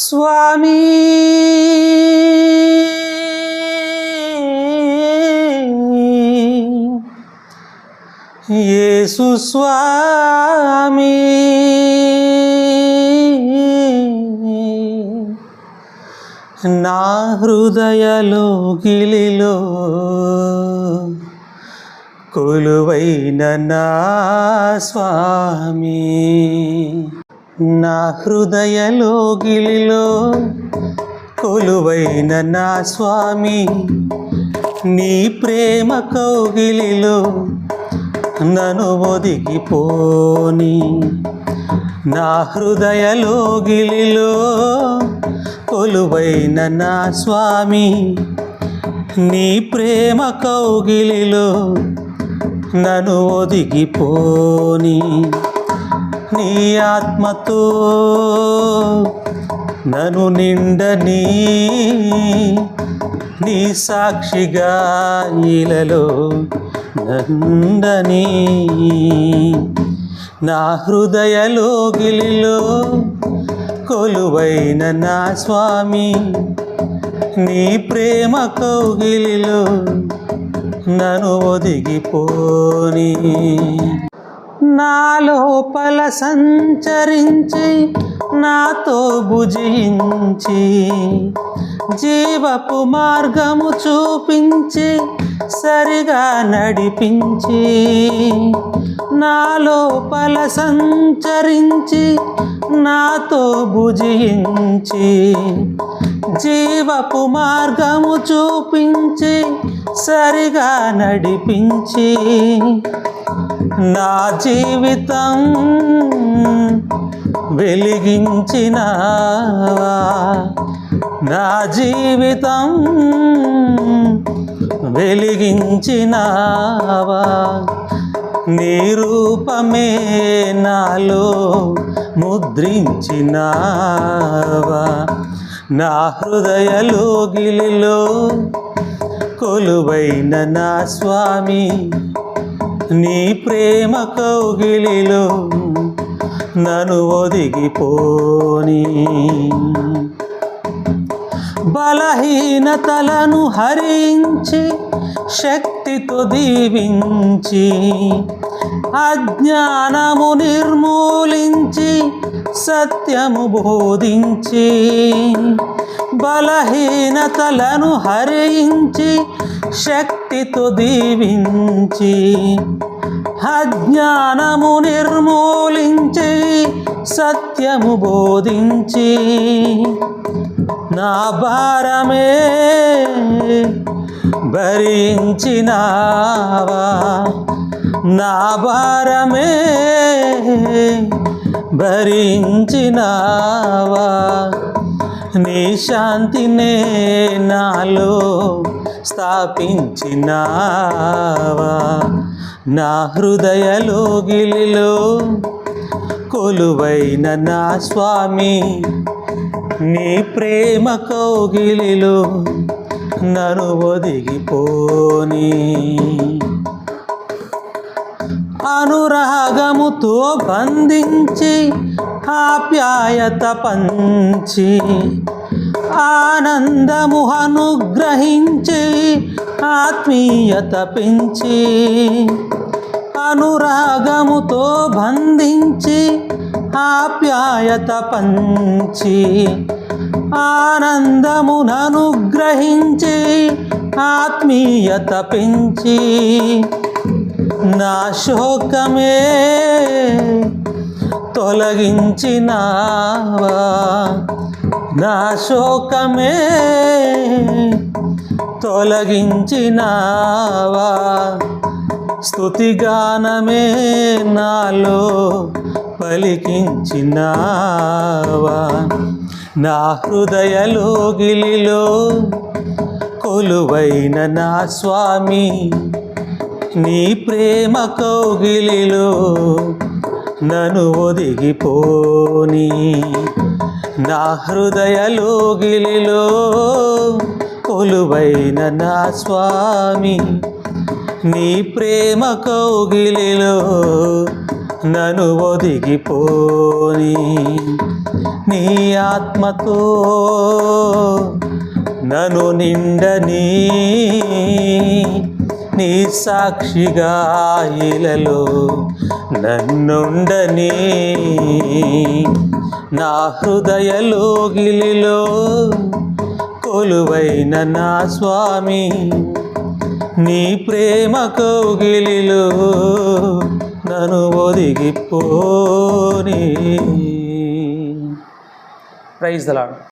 స్వామి యేసు స్వామి నా హృదయలోగిలిలో కొలువైన నా స్వామి, నా హృదయలోగిలిలో కొలువైన నా స్వామి, నీ ప్రేమ కౌగిలిలో నన్ను ఒదిగిపోని. నా హృదయలోగిలిలో కొలువైన నా స్వామి, నీ ప్రేమ కౌగిలిలో నన్ను ఒదిగిపోని. నీ ఆత్మతో నన్ను నిండని, నీ సాక్షిగా ఇలలో నండని. నా హృదయలోగిలిలో కొలువైన నా స్వామి, నీ ప్రేమ కౌగిలిలో నన్ను ఒదిగిపోని. నా లోపల సంచరించి నాతో భుజించి, జీవపు మార్గము చూపించి సరిగా నడిపించి. నా లోపల సంచరించి నాతో భుజించి, జీవపు మార్గము చూపించి సరిగా నడిపించి. నా జీవితం వెలిగించినావా, నా జీవితం వెలిగించినావా. నీ రూపమే నాలో ముద్రించినావా. నా హృదయలోగిలిలో కొలువైన నా స్వామి, నీ ప్రేమ కౌగిలిలో నన్ను ఒదిగిపోని. బలహీనతలను హరించి శక్తితో దీవించి, అజ్ఞానము నిర్మూలించి సత్యము బోధించి. బలహీనతలను హరించి శక్తితో దీవించి, అజ్ఞానము నిర్మూలించి సత్యము బోధించి. నా భారమే భరించినావా, నా భారమే భరించినావా. నీ శాంతినే నాలో స్థాపించినావా. నా హృదయలోగిలిలో కొలువైన నా స్వామి, నీ ప్రేమ కౌగిలిలో నన్ను ఒదిగిపోని. అనురాగముతో బంధించి ఆప్యాయత పంచి, ఆనందము అనుగ్రహించి ఆత్మీయత పెంచి. అనురాగముతో బంధించి ఆప్యాయత పంచి, ఆనందమును అనుగ్రహించి ఆత్మీయత పెంచి. నా శోకమే తొలగించినావా, నా శోకమే తొలగించినావా. స్తుతిగానమే నాలో పలికించినావా. నా హృదయలోగిలిలో కొలువైన నా స్వామి, నీ ప్రేమ కౌగిలిలో నన్ను ఒదిగిపోని. నా హృదయలోగిలిలో కొలువైన నా స్వామి, నీ ప్రేమ కౌగిలిలో నన్ను ఒదిగిపోని. నీ ఆత్మతో నన్ను నిండని, నీ సాక్షిగా ఇలలో నన్నుండని. నా హృదయ లోగిలిలో కొలువైన నా స్వామి, నీ ప్రేమ కౌగిలిలో నన్ను ఒదిగిపోని. Praise the lord.